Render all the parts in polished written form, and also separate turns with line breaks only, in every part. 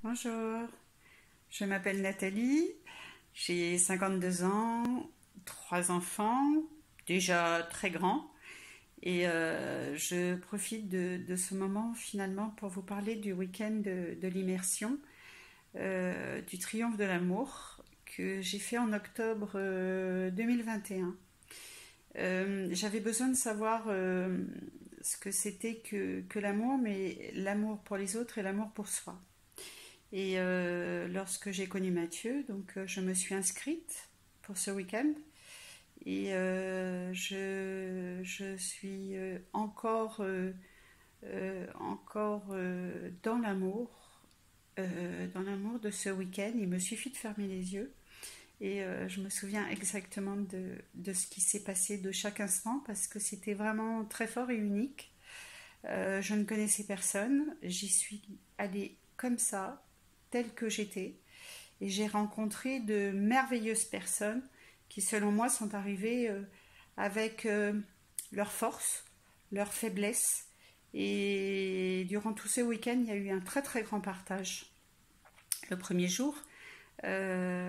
Bonjour, je m'appelle Nathalie, j'ai 52 ans, 3 enfants, déjà très grands, et je profite de ce moment finalement pour vous parler du week-end de l'immersion, du triomphe de l'amour que j'ai fait en octobre 2021. J'avais besoin de savoir ce que c'était que l'amour, mais l'amour pour les autres et l'amour pour soi. Et lorsque j'ai connu Mathieu, donc je me suis inscrite pour ce week-end et je suis encore dans l'amour de ce week-end. Il me suffit de fermer les yeux et je me souviens exactement de ce qui s'est passé de chaque instant parce que c'était vraiment très fort et unique. Je ne connaissais personne, j'y suis allée comme ça, telle que j'étais, et j'ai rencontré de merveilleuses personnes qui, selon moi, sont arrivées avec leurs forces, leurs faiblesses. Et durant tout ce week-end, il y a eu un très très grand partage. Le premier jour, ça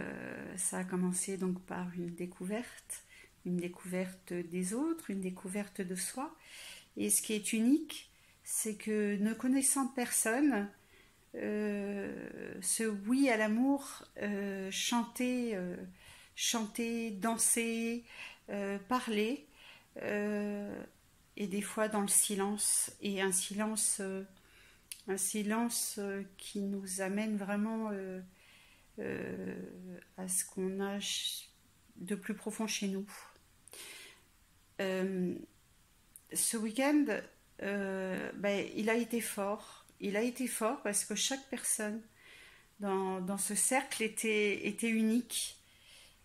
a commencé donc par une découverte des autres, une découverte de soi. Et ce qui est unique, c'est que ne connaissant personne, ce oui à l'amour, chanter, danser, parler, euh, et des fois dans le silence, et un silence qui nous amène vraiment à ce qu'on a de plus profond chez nous. Euh, Ce week-end, il a été fort. Il a été fort parce que chaque personne dans ce cercle était unique.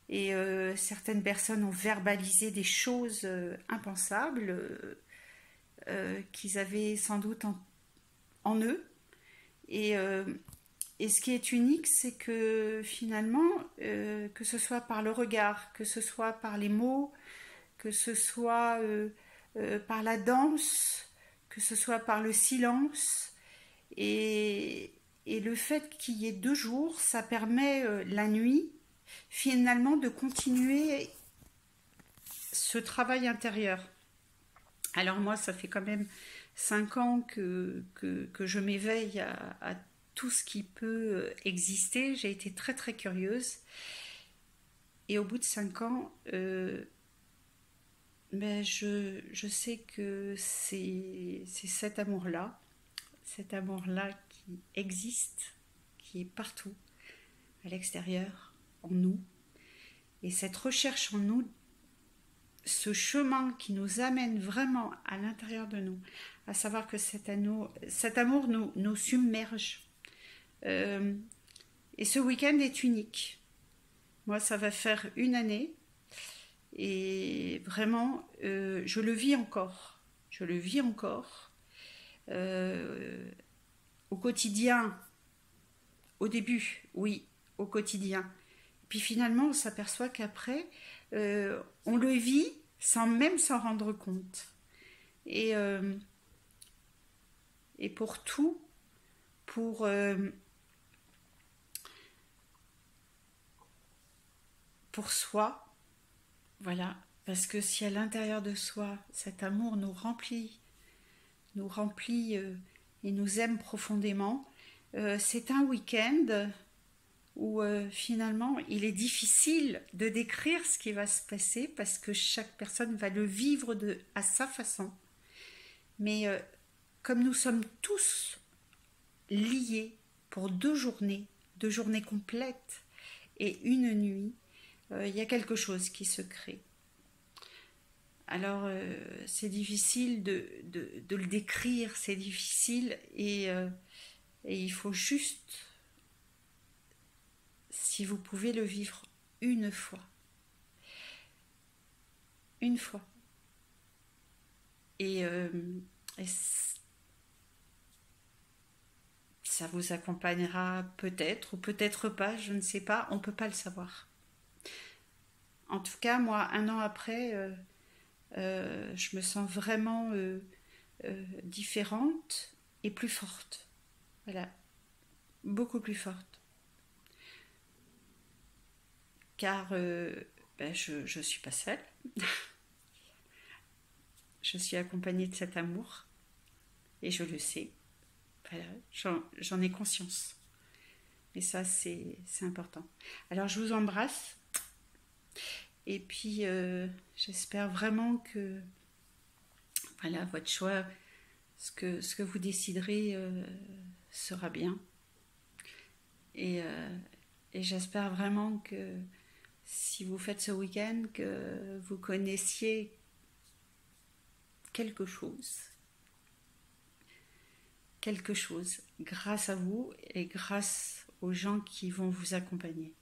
Et certaines personnes ont verbalisé des choses impensables qu'ils avaient sans doute en eux. Et, euh, et ce qui est unique, c'est que finalement, que ce soit par le regard, que ce soit par les mots, que ce soit par la danse, que ce soit par le silence. Et, et le fait qu'il y ait 2 jours, ça permet la nuit, finalement, de continuer ce travail intérieur. Alors moi, ça fait quand même 5 ans que je m'éveille à tout ce qui peut exister. J'ai été très très curieuse. Et au bout de 5 ans, je sais que c'est cet amour-là qui existe, qui est partout, à l'extérieur, en nous. Et cette recherche en nous, ce chemin qui nous amène vraiment à l'intérieur de nous, à savoir que cet amour nous submerge. Euh, et ce week-end est unique. Moi, ça va faire une année. Et vraiment, je le vis encore. Je le vis encore. Euh, Au quotidien, au début, oui, au quotidien. Puis finalement, on s'aperçoit qu'après, on le vit sans même s'en rendre compte. Et, euh, et pour tout, pour, euh, pour soi, voilà. Parce que si à l'intérieur de soi, cet amour nous remplit et nous aime profondément, c'est un week-end où finalement il est difficile de décrire ce qui va se passer parce que chaque personne va le vivre à sa façon. Mais comme nous sommes tous liés pour 2 journées, 2 journées complètes et une nuit, il y a quelque chose qui se crée. Alors c'est difficile de le décrire, c'est difficile et il faut juste, si vous pouvez le vivre une fois, et, et ça vous accompagnera peut-être ou peut-être pas, je ne sais pas, on ne peut pas le savoir. En tout cas, moi, un an après, je me sens vraiment différente et plus forte. Voilà. beaucoup plus forte. Car je ne suis pas seule. Je suis accompagnée de cet amour. Et je le sais. Voilà, j'en ai conscience. Et ça, c'est important. Alors, je vous embrasse. Et puis, j'espère vraiment que voilà, votre choix, ce que vous déciderez sera bien. Et, et j'espère vraiment que si vous faites ce week-end, que vous connaissiez quelque chose grâce à vous et grâce aux gens qui vont vous accompagner.